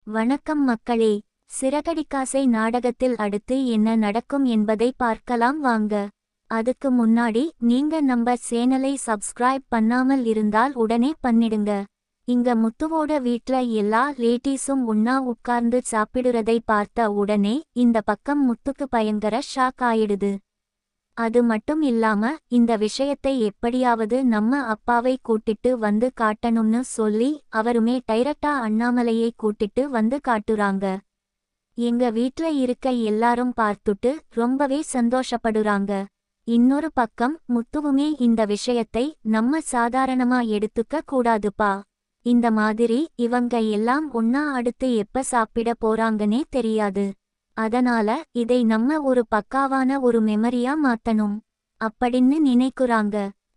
வணக்கம் மக்களே. சிறகடிக்காசை நாடகத்தில் அடுத்து என்ன நடக்கும் என்பதை பார்க்கலாம் வாங்க. அதுக்கு முன்னாடி நீங்க நம்ம சேனலை சப்ஸ்கிரைப் பண்ணாமல் இருந்தால் உடனே பண்ணிடுங்க. இங்க முத்துவோட வீட்ல எல்லா லேட்டீஸும் ஒண்ணா உட்கார்ந்து சாப்பிடுறதை பார்த்த உடனே இந்த பக்கம் முத்துக்கு பயங்கர ஷாக் ஆயிடுது. அது மட்டும் இல்லாம இந்த விஷயத்தை எப்படியாவது நம்ம அப்பாவை கூட்டிட்டு வந்து காட்டணும்னு சொல்லி அவருமே டைரக்டா அண்ணாமலையை கூட்டிட்டு வந்து காட்டுறாங்க. எங்க வீட்ல இருக்க எல்லாரும் பார்த்துட்டு ரொம்பவே சந்தோஷப்படுறாங்க. இன்னொரு பக்கம் முத்துவுமே இந்த விஷயத்தை நம்ம சாதாரணமா எடுத்துக்க கூடாதுப்பா. இந்த மாதிரி இவங்க எல்லாம் ஒண்ணா அடுத்து எப்ப சாப்பிட போறாங்கன்னே தெரியாது. அதனால இதை நம்ம ஒரு பக்காவான ஒரு மெமரியா மாத்தணும் அப்படின்னு நினைக்குறாங்க.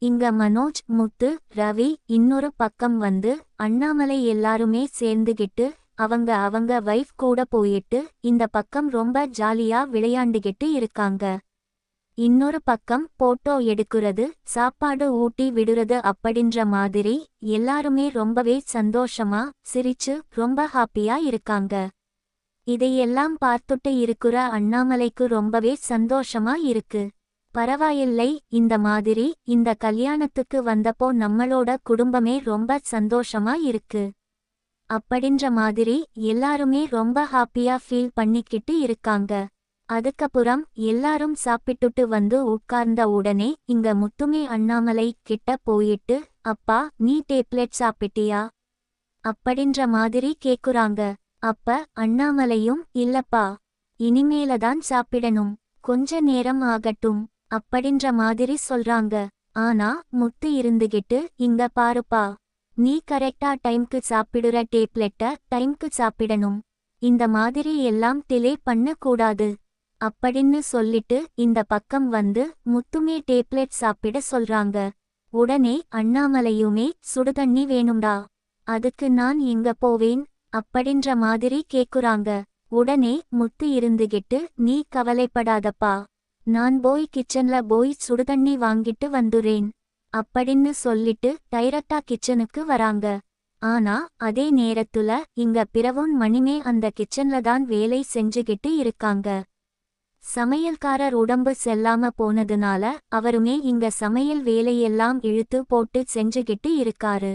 இங்க மனோஜ், முத்து, ரவி இன்னொரு பக்கம் வந்து அண்ணாமலை எல்லாருமே சேர்ந்துகிட்டு அவங்க வைஃப் கூட போயிட்டு இந்த பக்கம் ரொம்ப ஜாலியா விளையாண்டுகிட்டு இருக்காங்க. இன்னொரு பக்கம் போட்டோ எடுக்கிறது, சாப்பாடு ஊட்டி விடுறது அப்படின்ற மாதிரி எல்லாருமே ரொம்பவே சந்தோஷமா சிரிச்சு ரொம்ப ஹாப்பியா இருக்காங்க. இதையெல்லாம் பார்த்துட்டு இருக்கிற அண்ணாமலைக்கு ரொம்பவே சந்தோஷமா இருக்கு. பரவாயில்லை, இந்த மாதிரி இந்த கல்யாணத்துக்கு வந்தப்போ நம்மளோட குடும்பமே ரொம்ப சந்தோஷமா இருக்கு அப்படின்ற மாதிரி எல்லாருமே ரொம்ப ஹாப்பியா ஃபீல் பண்ணிக்கிட்டு இருக்காங்க. அதுக்கப்புறம் எல்லாரும் சாப்பிட்டுட்டு வந்து உட்கார்ந்த உடனே இங்க முத்துமே அண்ணாமலை கிட்ட போயிட்டு, அப்பா நீ டேப்லெட் சாப்பிட்டியா அப்படின்ற மாதிரி கேக்குறாங்க. அப்ப அண்ணாமலையும், இல்லப்பா, இனிமேலதான் சாப்பிடணும், கொஞ்ச நேரம் ஆகட்டும் அப்படின்ற மாதிரி சொல்றாங்க. ஆனா முத்து இருந்துகிட்டு, இங்க பாருப்பா, நீ கரெக்டா டைம்க்கு சாப்பிடுற டேப்லெட்ட டைம்க்கு சாப்பிடணும், இந்த மாதிரி எல்லாம் டிலே பண்ண கூடாது அப்படின்னு சொல்லிட்டு இந்த பக்கம் வந்து முத்துமே டேப்லெட் சாப்பிட சொல்றாங்க. உடனே அண்ணாமலையுமே, சுடுதண்ணி வேணும்டா, அதுக்கு நான் எங்க போவேன் அப்படின்ற மாதிரி கேக்குறாங்க. உடனே முத்து இருந்துகிட்டு, நீ கவலைப்படாதப்பா, நான் போய் கிச்சன்ல போய் சுடுதண்ணி வாங்கிட்டு வந்துறேன் அப்படின்னு சொல்லிட்டு டைரக்டா கிச்சனுக்கு வராங்க. ஆனா அதே நேரத்துல இங்க பிறவும் மணிமே அந்த கிச்சன்ல தான் வேலை செஞ்சுகிட்டு இருக்காங்க. சமையல்காரர் உடம்பு செல்லாம போனதுனால அவருமே இங்க சமையல் வேலையெல்லாம் இழுத்து போட்டு செஞ்சுகிட்டு இருக்காரு.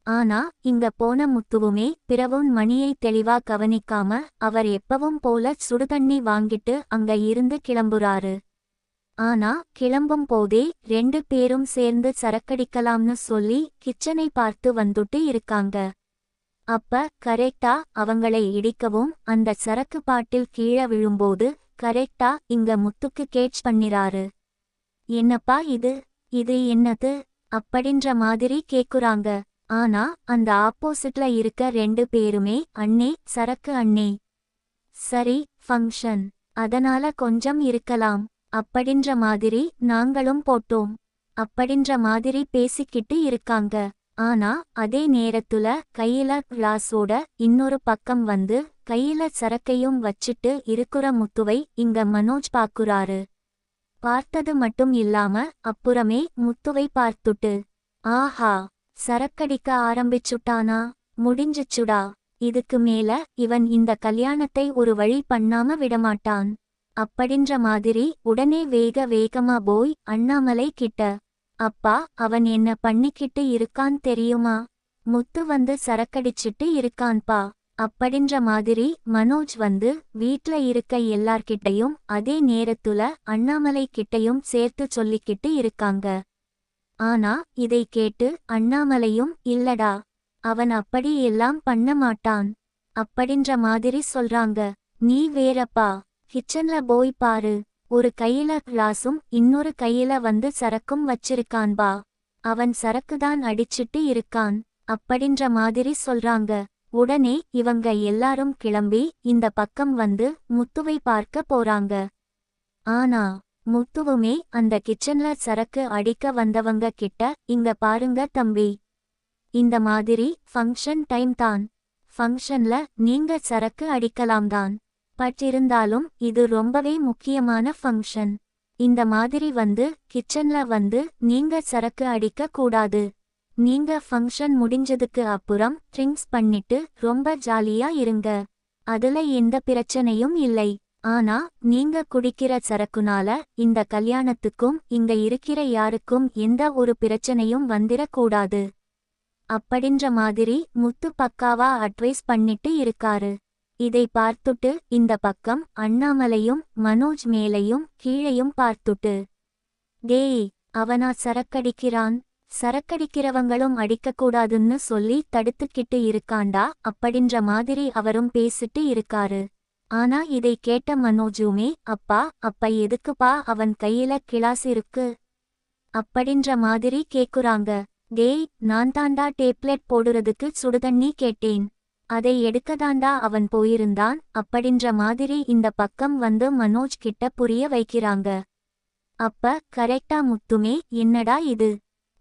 ஆனா இங்க போன முத்துவுமே பிறவும் மணியை தெளிவா கவனிக்காம அவர் எப்பவும் போல சுடுதண்ணி வாங்கிட்டு அங்க இருந்து கிளம்புறாரு. ஆனா கிளம்பும் போதே 2 பேரும் சேர்ந்து சரக்கடிக்கலாம்னு சொல்லி கிச்சனை பார்த்து வந்துட்டு இருக்காங்க. அப்ப கரெக்டா அவங்களை இடிக்கவும் அந்த சரக்கு பாட்டில் கீழே விழும்போது கரெக்டா இங்க முத்துக்கு கேட்ச் பண்ணிராரு. என்னப்பா இது என்னது அப்படின்ற மாதிரி கேக்குறாங்க. ஆனா அந்த ஆப்போசிட்ல இருக்க 2 பேருமே, அண்ணே சரக்கு அண்ணே, சரி ஃபங்க்ஷன், அதனால கொஞ்சம் இருக்கலாம் அப்படின்ற மாதிரி நாங்களும் போட்டோம் அப்படின்ற மாதிரி பேசிக்கிட்டு இருக்காங்க. ஆனா அதே நேரத்துல கையில கிளாஸோட இன்னொரு பக்கம் வந்து கையில சரக்கையும் வச்சிட்டு இருக்கிற முத்துவை இங்க மனோஜ் பாக்குறாரு. பார்த்தது மட்டும் இல்லாம அப்புறமே முத்துவை பார்த்துட்டு, ஆஹா, சரக்கடிக்க ஆரம்பிச்சுட்டானா, முடிஞ்சிச்சுடா, இதுக்கு மேல இவன் இந்த கல்யாணத்தை ஒரு வழி பண்ணாம விடமாட்டான் அப்படின்ற மாதிரி உடனே வேகமா போய் அண்ணாமலை கிட்ட, அப்பா அவன் என்ன பண்ணிக்கிட்டு இருக்கான் தெரியுமா, முத்து வந்து சரக்கடிச்சிட்டு இருக்கான்பா அப்படின்ற மாதிரி மனோஜ் வந்து வீட்ல இருக்க எல்லார்கிட்டையும் அதே நேரத்துல அண்ணாமலை கிட்டையும் சேர்த்து சொல்லிக்கிட்டு இருக்காங்க. ஆனா இதை கேட்டு அண்ணாமலையும், இல்லடா, அவன் அப்படி எல்லாம் பண்ண மாட்டான் அப்படின்ற மாதிரி சொல்றாங்க. நீ வேறப்பா, கிச்சன்ல போய் பாரு, ஒரு கையில கிளாஸும் இன்னொரு கையில வந்து சரக்கும் வச்சிருக்கான்பா, அவன் சரக்குதான் அடிச்சிட்டு இருக்கான் அப்படின்ற மாதிரி சொல்றாங்க. உடனே இவங்க எல்லாரும் கிளம்பி இந்த பக்கம் வந்து முத்துவை பார்க்க போறாங்க. ஆனா முத்துவுமே அந்த கிச்சன்ல சரக்கு அடிக்க வந்தவங்க கிட்ட, இங்க பாருங்க தம்பி, இந்த மாதிரி ஃபங்க்ஷன் டைம் தான், ஃபங்க்ஷன்ல நீங்க சரக்கு அடிக்கலாம்தான், பட் இருந்தாலும் இது ரொம்பவே முக்கியமான ஃபங்க்ஷன், இந்த மாதிரி வந்து கிச்சன்ல வந்து நீங்க சரக்கு அடிக்க கூடாது, நீங்க ஃபங்க்ஷன் முடிஞ்சதுக்கு அப்புறம் ட்ரிங்க்ஸ் பண்ணிட்டு ரொம்ப ஜாலியா இருங்க. அதுல எந்த பிரச்சனையும் இல்லை. ஆனா நீங்க குடிக்கிற சரக்குனால இந்த கல்யாணத்துக்கும் இங்க இருக்கிற யாருக்கும் எந்த ஒரு பிரச்சனையும் வந்துடக்கூடாது. அப்படின்ற மாதிரி முத்து பக்காவா அட்வைஸ் பண்ணிட்டு இருக்காரு. இதை பார்த்துட்டு இந்த பக்கம் அண்ணாமலையும் மனோஜ் மேலையும் கீழையும் பார்த்துட்டு, டேய், அவனா சரக்கடிக்கிறான், சரக்கடிக்கிறவங்களும் அடிக்கக்கூடாதுன்னு சொல்லி தடுத்துக்கிட்டு இருக்காண்டா அப்படின்ற மாதிரி அவரும் பேசிட்டு இருக்காரு. ஆனா இதை கேட்ட மனோஜுமே, அப்பா அப்ப எதுக்குப்பா அவன் கையில கிளாஸ் இருக்கு அப்படின்ற மாதிரி கேக்குறாங்க. டேய், நான் தாண்டா டேப்லெட் போடுறதுக்கு சுடுதண்ணி கேட்டேன், அதை எடுக்கதாண்டா அவன் போயிருந்தான் அப்படின்ற மாதிரி இந்த பக்கம் வந்து மனோஜ் கிட்ட புரிய வைக்கிறாங்க. அப்ப கரெக்டா முத்துமே, என்னடா இது,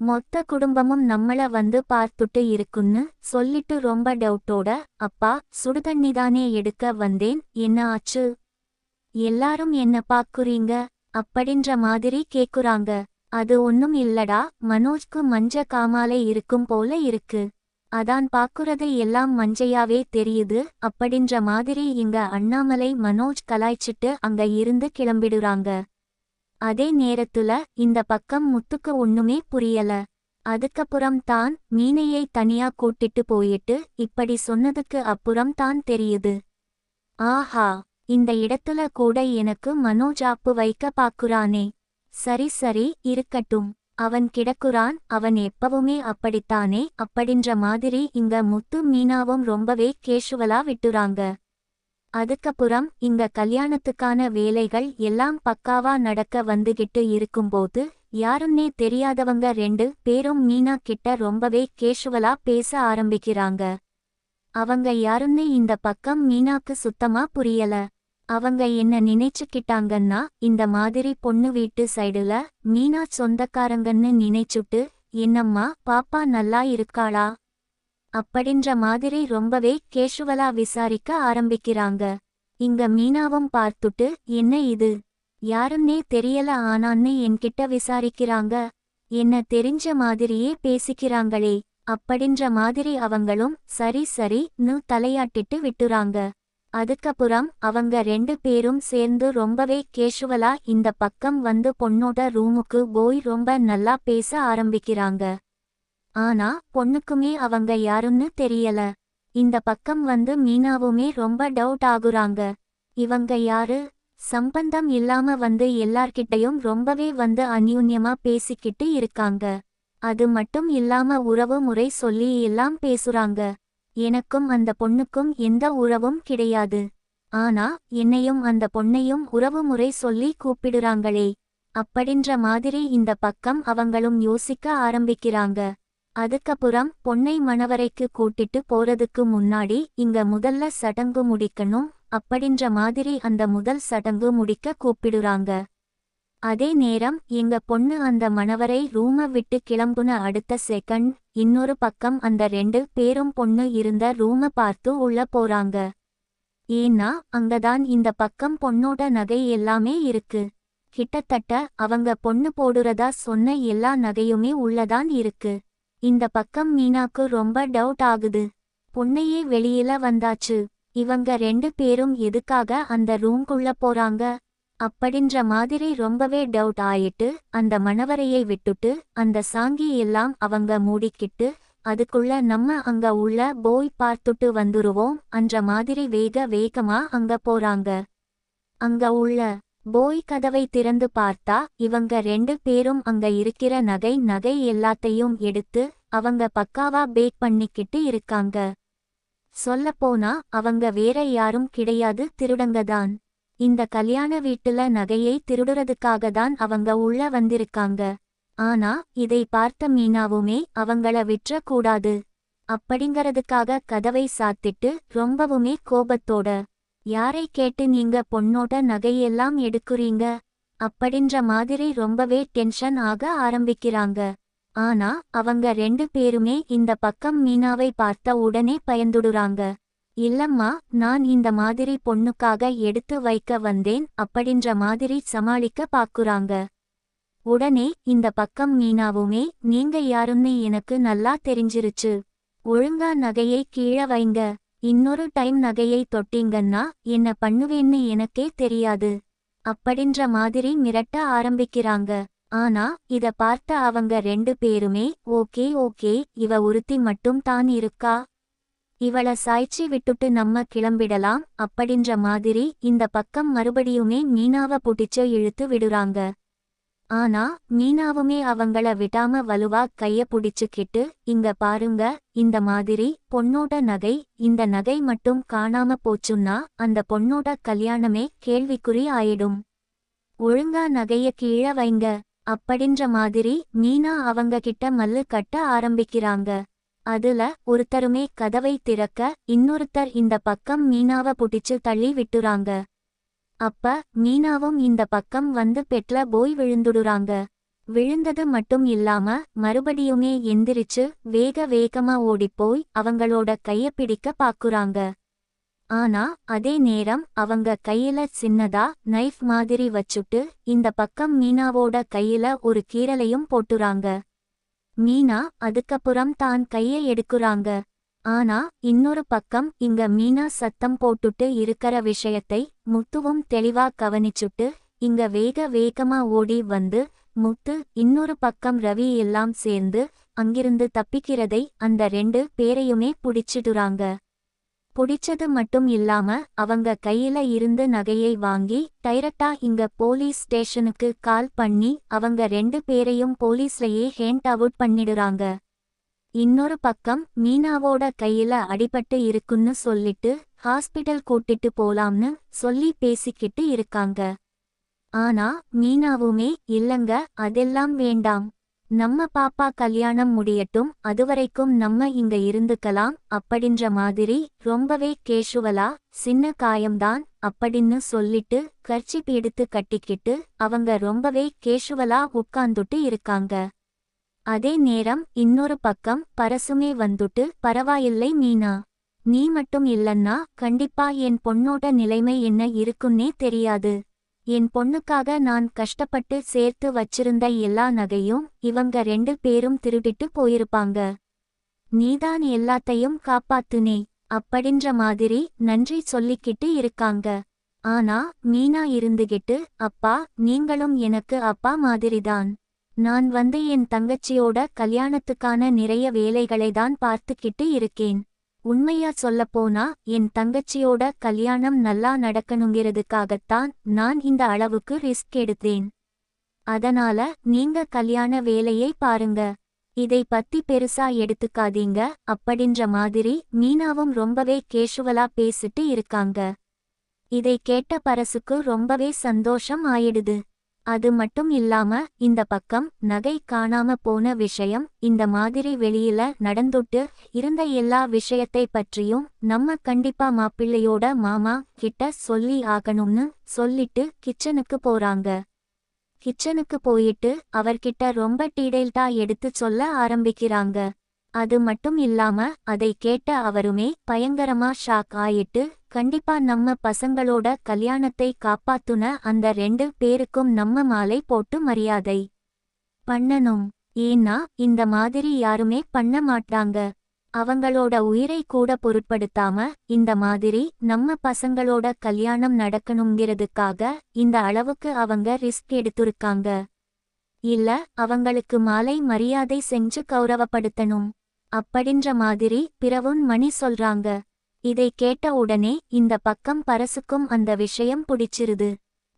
மொத்த குடும்பமும் நம்மள வந்து பார்த்துட்டு இருக்குன்னு சொல்லிட்டு ரொம்ப டவுட்டோட, அப்பா சுடுதண்ணிதானே எடுக்க வந்தேன், என்ன ஆச்சு, எல்லாரும் என்ன பாக்குறீங்க அப்படின்ற மாதிரி கேக்குறாங்க. அது ஒன்னும் இல்லடா, மனோஜ்க்கு மஞ்ச காமாலை இருக்கும் போல இருக்கு, அதான் பாக்குறது எல்லாம் மஞ்சையாவே தெரியுது அப்படின்ற மாதிரி இங்க அண்ணாமலை மனோஜ் கலாய்ச்சிட்டு அங்க இருந்து கிளம்பிடுறாங்க. அதே நேரத்துல இந்த பக்கம் முத்துக்கு ஒண்ணுமே புரியல. அதுக்கப்புறம் தான் மீனையை தனியா கூட்டிட்டு போயிட்டு இப்படி சொன்னதுக்கு அப்புறம் தான் தெரியுது, ஆஹா, இந்த இடத்துல கூட எனக்கு மனோஜ் ஆப்பு வைக்க பாக்குறானே. சரி சரி இருக்கட்டும், அவன் கிடக்குறான், அவன் எப்பவுமே அப்படித்தானே அப்படின்ற மாதிரி இங்க முத்து மீனாவும் ரொம்பவே கேஷுவலா விட்டுறாங்க. அதுக்கப்புறம் இங்க கல்யாணத்துக்கான வேலைகள் எல்லாம் பக்காவா நடக்க வந்துகிட்டு இருக்கும்போது யாருன்னே தெரியாதவங்க 2 பேரும் மீனா கிட்ட ரொம்பவே கேஷுவலா பேச ஆரம்பிக்கிறாங்க. அவங்க யாருன்னு இந்த பக்கம் மீனாக்கு சுத்தமா புரியல. அவங்க என்ன நினைச்சுக்கிட்டாங்கன்னா, இந்த மாதிரி பொண்ணு வீட்டு சைடுல மீனா சொந்தக்காரங்கன்னு நினைச்சுட்டு, என்னம்மா பாப்பா நல்லா இருக்காளா அப்படின்ற மாதிரி ரொம்பவே கேஷுவலா விசாரிக்க ஆரம்பிக்கிறாங்க. இங்க மீனாவும் பார்த்துட்டு, என்ன இது, யாருன்னே தெரியல ஆனான்னு என்கிட்ட விசாரிக்கிறாங்க, என்ன தெரிஞ்ச மாதிரியே பேசிக்கிறாங்களே அப்படின்ற மாதிரி அவங்களும் சரி சரின்னு தலையாட்டிட்டு விட்டுறாங்க. அதுக்கப்புறம் அவங்க 2 பேரும் சேர்ந்து ரொம்பவே கேஷுவலா இந்த பக்கம் வந்து பொண்ணோட ரூமுக்கு போய் ரொம்ப நல்லா பேச ஆரம்பிக்கிறாங்க. ஆனா பொண்ணுக்குமே அவங்க யாருன்னு தெரியல. இந்த பக்கம் வந்து மீனாவுமே ரொம்ப டவுட் ஆகுறாங்க. இவங்க யாரு, சம்பந்தம் இல்லாம வந்து எல்லார்கிட்டையும் ரொம்பவே வந்து அந்யுன்யமா பேசிக்கிட்டு இருக்காங்க. அது மட்டும் இல்லாம உறவு முறை சொல்லி எல்லாம் பேசுறாங்க. எனக்கும் அந்த பொண்ணுக்கும் எந்த உறவும் கிடையாது, ஆனா என்னையும் அந்த பொண்ணையும் உறவு முறை சொல்லி கூப்பிடுறாங்களே அப்படின்ற மாதிரி இந்த பக்கம் அவங்களும் யோசிக்க ஆரம்பிக்கிறாங்க. அதுக்கப்புறம் பொண்ணை மணவரைக்கு கூட்டிட்டு போறதுக்கு முன்னாடி இங்க முதல்ல சடங்கு முடிக்கணும் அப்படின்ற மாதிரி அந்த முதல் சடங்கு முடிக்க கூப்பிடுறாங்க. அதே நேரம் எங்க பொண்ணு அந்த மணவரை ரூம விட்டு கிளம்புன அடுத்த செகண்ட் இன்னொரு பக்கம் அந்த 2 பேரும் பொண்ணு இருந்த ரூம பார்த்து உள்ள போறாங்க. ஏன்னா அங்கதான் இந்த பக்கம் பொண்ணோட நகை எல்லாமே இருக்கு. கிட்டத்தட்ட அவங்க பொண்ணு போடுறதா சொன்ன எல்லா நகையுமே உள்ளதான் இருக்கு. இந்த பக்கம் மீனாக்கு ரொம்ப டவுட் ஆகுது. பொண்ணையே வெளியில வந்தாச்சு, இவங்க 2 பேரும் எதுக்காக அந்த ரூம்குள்ள போறாங்க அப்படின்ற மாதிரி ரொம்பவே டவுட் ஆயிட்டு அந்த மணவரையை விட்டுட்டு அந்த சாங்கி எல்லாம் அவங்க மூடிக்கிட்டு, அதுக்குள்ள நம்ம அங்க உள்ள போய் பார்த்துட்டு வந்துருவோம் அன்ற மாதிரி வேக வேகமா அங்க போறாங்க. அங்க உள்ள போய் கதவை திறந்து பார்த்தா இவங்க 2 பேரும் அங்க இருக்கிற நகை எல்லாத்தையும் எடுத்து அவங்க பக்காவா பேக் பண்ணிக்கிட்டு இருக்காங்க. சொல்லப்போனா அவங்க வேற யாரும் கிடையாது, திருடங்கதான். இந்த கல்யாண வீட்டுல நகையை திருடுறதுக்காக தான் அவங்க உள்ள வந்திருக்காங்க. ஆனா இதை பார்த்த மீனாவுமே அவங்கள விட்டுறக்கூடாது அப்படிங்கறதுக்காக கதவை சாத்திட்டு ரொம்பவுமே கோபத்தோட, யாரை கேட்டு நீங்க பொண்ணோட நகையெல்லாம் எடுக்குறீங்க அப்படின்ற மாதிரி ரொம்பவே டென்ஷன் ஆக ஆரம்பிக்கிறாங்க. ஆனா அவங்க 2 பேருமே இந்த பக்கம் மீனாவை பார்த்த உடனே பயந்துடுறாங்க. இல்லம்மா, நான் இந்த மாதிரி பொண்ணுக்காக எடுத்து வைக்க வந்தேன் அப்படின்ற மாதிரி சமாளிக்க பாக்குறாங்க. உடனே இந்த பக்கம் மீனாவுமே நீங்க யாருன்னு எனக்கு நல்லா தெரிஞ்சிருச்சு. ஒழுங்கா நகையை கீழ வைங்க. இன்னொரு டைம் நகையை தொட்டீங்கன்னா என்ன பண்ணுவேன்னு எனக்கே தெரியாது. அப்படின்ற மாதிரி மிரட்ட ஆரம்பிக்கிறாங்க. ஆனா இத பார்த்த அவங்க 2 பேருமே ஓகே ஓகே, இவ ஒருத்தி மட்டும் தான் இருக்கா, இவள சாய்ச்சி விட்டுட்டு நம்ம கிளம்பிடலாம் அப்படின்ற மாதிரி இந்த பக்கம் மறுபடியுமே மீனாவ புடிச்சு இழுத்து விடுறாங்க. ஆனா மீனாவுமே அவங்கள விடாம வலுவா கைய புடிச்சுக்கிட்டு, இங்க பாருங்க, இந்த மாதிரி பொண்ணோட நகை, இந்த நகை மட்டும் காணாம போச்சுன்னா அந்த பொண்ணோட கல்யாணமே கேள்விக்குறி ஆயிடும். ஒழுங்கா நகைய கீழ வைங்க அப்படின்ற மாதிரி மீனா அவங்க கிட்ட மல்லு கட்ட ஆரம்பிக்கிறாங்க. அதுல ஒருத்தருமே கதவை திறக்க இன்னொருத்தர் இந்த பக்கம் மீனாவ புடிச்சு தள்ளி விட்டுறாங்க. அப்ப மீனாவும் இந்த பக்கம் வந்து பெட்ல போய் விழுந்துடுறாங்க. விழுந்தது மட்டும் இல்லாம மறுபடியுமே எந்திரிச்சு வேக வேகமா ஓடிப்போய் அவங்களோட கைய பிடிக்க பாக்குறாங்க. ஆனா அதே நேரம் அவங்க கையில சின்னதா நைஃப் மாதிரி வச்சுட்டு இந்த பக்கம் மீனாவோட கையில ஒரு கீறலையும் போட்டுறாங்க. மீனா அதுக்கப்புறம் தான் கைய எடுக்குறாங்க. ஆனா இன்னொரு பக்கம் இங்க மீனா சத்தம் போட்டுட்டு இருக்கற விஷயத்தை முத்துவும் தெளிவா கவனிச்சுட்டு இங்க வேக வேகமா ஓடி வந்து முத்து இன்னொரு பக்கம் ரவி எல்லாம் சேர்ந்து அங்கிருந்து தப்பிக்கிறதை அந்த 2 பேரையுமே புடிச்சிடுறாங்க. புடிச்சது மட்டும் இல்லாம அவங்க கையில இருந்து நகையை வாங்கி டைரக்டா இங்க போலீஸ் ஸ்டேஷனுக்கு கால் பண்ணி அவங்க 2 பேரையும் போலீஸ்லயே ஹேண்ட் அவுட் பண்ணிடுறாங்க. இன்னொரு பக்கம் மீனாவோட கையில அடிபட்டு இருக்குன்னு சொல்லிட்டு ஹாஸ்பிடல் கூட்டிட்டு போலாம்னு சொல்லி பேசிக்கிட்டு இருக்காங்க. ஆனா மீனாவுமே இல்லங்க, அதெல்லாம் வேண்டாம், நம்ம பாப்பா கல்யாணம் முடியட்டும், அதுவரைக்கும் நம்ம இங்க இருந்துக்கலாம் அப்படின்ற மாதிரி ரொம்பவே கேஷுவலா சின்ன காயம்தான் அப்படின்னு சொல்லிட்டு கர்ச்சிப் எடுத்து கட்டிக்கிட்டு அவங்க ரொம்பவே கேஷுவலா உட்கார்ந்துட்டு இருக்காங்க. அதே நேரம் இன்னொரு பக்கம் பரசுமே வந்துட்டு, பரவாயில்லை மீனா, நீ மட்டும் இல்லன்னா கண்டிப்பா என் பொண்ணோட நிலைமை என்ன இருக்குன்னே தெரியாது. என் பொண்ணுக்காக நான் கஷ்டப்பட்டு சேர்த்து வச்சிருந்த எல்லா நகையும் இவங்க 2 பேரும் திருடிட்டு போயிருப்பாங்க. நீதான் எல்லாத்தையும் காப்பாத்துனே அப்படின்ற மாதிரி நன்றி சொல்லிக்கிட்டு இருக்காங்க. ஆனா மீனா இருந்துகிட்டு, அப்பா, நீங்களும் எனக்கு அப்பா மாதிரிதான். நான் வந்து என் தங்கச்சியோட கல்யாணத்துக்கான நிறைய வேலைகளை தான் பார்த்துக்கிட்டு இருக்கேன். உண்மையா சொல்லப்போனா என் தங்கச்சியோட கல்யாணம் நல்லா நடக்கணுங்கிறதுக்காகத்தான் நான் இந்த அளவுக்கு ரிஸ்க் எடுத்தேன். அதனால நீங்க கல்யாண வேலையை பாருங்க, இதை பத்தி பெருசா எடுத்துக்காதீங்க அப்படின்ற மாதிரி மீனாவும் ரொம்பவே கேஷுவலா பேசிட்டு இருக்காங்க. இதை கேட்ட பரசுக்கு ரொம்பவே சந்தோஷம் ஆயிடுது. அது மட்டும் இல்லாம இந்த பக்கம் நகை காணாம போன விஷயம் இந்த மாதிரி வெளியில நடந்துட்டு இருந்த எல்லா விஷயத்தை பற்றியும் நம்ம கண்டிப்பா மாப்பிள்ளையோட மாமா கிட்ட சொல்லி ஆகணும்னு சொல்லிட்டு கிச்சனுக்கு போறாங்க. கிச்சனுக்கு போயிட்டு அவர்கிட்ட ரொம்ப டீடைல்டா எடுத்து சொல்ல ஆரம்பிக்கிறாங்க. அது மட்டும் இல்லாம அதை கேட்ட அவருமே பயங்கரமா ஷாக் ஆயிட்டு, கண்டிப்பா நம்ம பசங்களோட கல்யாணத்தை காப்பாத்துன அந்த 2 பேருக்கும் நம்ம மாலை போட்டு மரியாதை பண்ணணும். ஏன்னா இந்த மாதிரி யாருமே பண்ண மாட்டாங்க. அவங்களோட உயிரை கூட பொருட்படுத்தாம இந்த மாதிரி நம்ம பசங்களோட கல்யாணம் நடக்கணுங்கிறதுக்காக இந்த அளவுக்கு அவங்க ரிஸ்க் எடுத்திருக்காங்க. இல்ல, அவங்களுக்கு மாலை மரியாதை செஞ்சு கௌரவப்படுத்தணும் அப்படின்ற மாதிரி பிரவுன் மணி சொல்றாங்க. இதை கேட்ட உடனே இந்த பக்கம் பரசுக்கும் அந்த விஷயம் பிடிச்சிருது.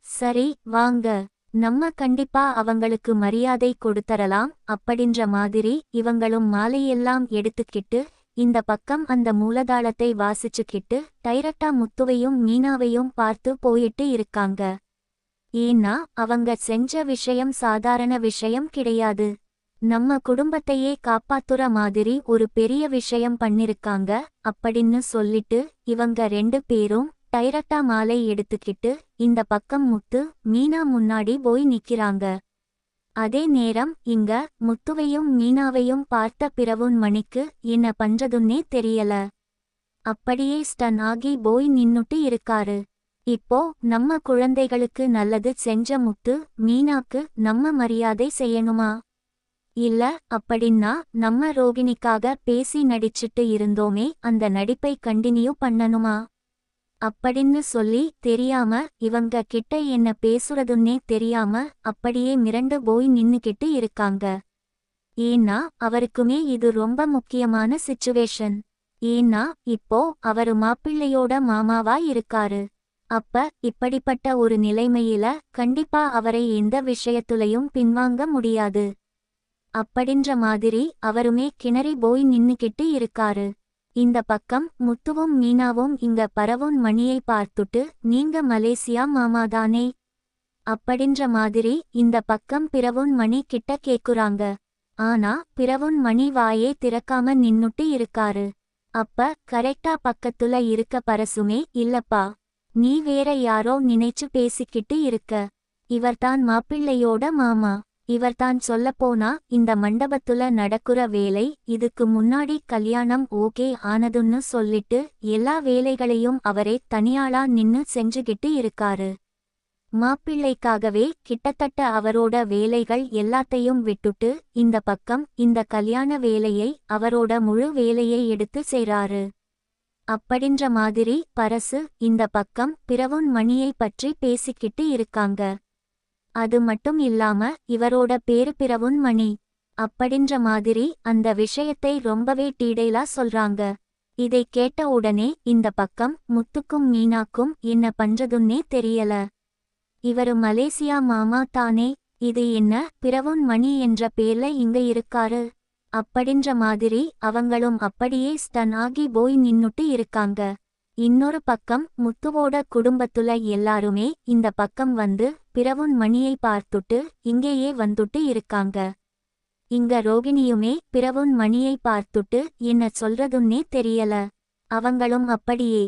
சரி வாங்க, நம்ம கண்டிப்பா அவங்களுக்கு மரியாதை கொடுத்தரலாம் அப்படின்ற மாதிரி இவங்களும் மாலையெல்லாம் எடுத்துக்கிட்டு இந்த பக்கம் அந்த மூலதாளத்தை வாசிச்சுக்கிட்டு டைரக்டா முத்துவையும் மீனாவையும் பார்த்து போயிட்டு இருக்காங்க. ஏன்னா அவங்க செஞ்ச விஷயம் சாதாரண விஷயம் கிடையாது. நம்ம குடும்பத்தையே காப்பாத்துற மாதிரி ஒரு பெரிய விஷயம் பண்ணிருக்காங்க அப்படின்னு சொல்லிட்டு இவங்க 2 பேரும் டைரக்டா மாலை எடுத்துக்கிட்டு இந்த பக்கம் முத்து மீனா முன்னாடி போய் நிக்கிறாங்க. அதே நேரம் இங்க முத்துவையும் மீனாவையும் பார்த்த பிரவுன் மணிக்கு என்ன பண்றதுன்னே தெரியல. அப்படியே ஸ்டன் ஆகி போய் நின்னுட்டு இருக்காரு. இப்போ நம்ம குழந்தைகளுக்கு நல்லது செஞ்ச முத்து மீனாக்கு நம்ம மரியாதை செய்யணுமா? இல்ல அப்படின்னா நம்ம ரோகிணிக்காக பேசி நடிச்சிட்டு இருந்தோமே அந்த நடிப்பை கண்டினியூ பண்ணணுமா? அப்படின்னு சொல்லி தெரியாம இவங்க கிட்ட என்ன பேசுறதுன்னே தெரியாம அப்படியே மிரண்டு போய் நின்னுக்கிட்டு இருக்காங்க. ஏன்னா அவருக்குமே இது ரொம்ப முக்கியமான சிச்சுவேஷன். ஏன்னா இப்போ அவரு மாப்பிள்ளையோட மாமாவா இருக்காரு. அப்ப இப்படிப்பட்ட ஒரு நிலைமையில கண்டிப்பா அவரை எந்த விஷயத்துலயும் பின்வாங்க முடியாது. அப்படின்ற மாதிரி அவருமே கிணறி போய் நின்னுக்கிட்டு இருக்காரு. இந்த பக்கம் முத்துவும் மீனாவும் இங்க பரவுன் மணியை பார்த்துட்டு நீங்க மலேசியா மாமாதானே அப்படின்ற மாதிரி இந்த பக்கம் பிரவுன் மணி கிட்ட கேக்குறாங்க. ஆனா பிரவுன் மணி வாயே திறக்காம நின்னுட்டு இருக்காரு. அப்ப கரெக்டா பக்கத்துல இருக்க பரசுமே இல்லப்பா, நீ வேற யாரோ நினைச்சு பேசிக்கிட்டு இருக்க. இவர்தான் மாப்பிள்ளையோட மாமா. இவர்தான் சொல்லப்போனா இந்த மண்டபத்துல நடக்குற வேலை, இதுக்கு முன்னாடி கல்யாணம் ஓகே ஆனதுன்னு சொல்லிட்டு எல்லா வேலைகளையும் அவரே தனியாளா நின்னு செஞ்சுகிட்டு இருக்காரு. மாப்பிள்ளைக்காகவே கிட்டத்தட்ட அவரோட வேலைகள் எல்லாத்தையும் விட்டுட்டு இந்த பக்கம் இந்த கல்யாண வேலையை அவரோட முழு வேலையை எடுத்து செய்றாரு. அப்படின்ற மாதிரி பரசு இந்த பக்கம் பிரவுன் மணியை பற்றி பேசிக்கிட்டு இருக்காங்க. அது மட்டும் இல்லாம இவரோட பேரு பிரவுன் மணி அப்படின்ற மாதிரி அந்த விஷயத்தை ரொம்பவே டீடைலா சொல்றாங்க. இதை கேட்ட உடனே இந்த பக்கம் முத்துக்கும் மீனாக்கும் என்ன பண்றதுன்னே தெரியல. இவரு மலேசியா மாமா தானே, இது என்ன பிரவுன் மணி என்ற பேர்ல இங்க இருக்காரு அப்படின்ற மாதிரி அவங்களும் அப்படியே ஸ்டன் ஆகி போய் நின்னுட்டு இருக்காங்க. இன்னொரு பக்கம் முத்துவோட குடும்பத்துல எல்லாருமே இந்த பக்கம் வந்து பிரவுன் மணியை பார்த்துட்டு இங்கேயே வந்துட்டு இருக்காங்க. இங்க ரோகிணியுமே பிரவுன் மணியை பார்த்துட்டு என்ன சொல்றதுன்னே தெரியல. அவங்களும் அப்படியே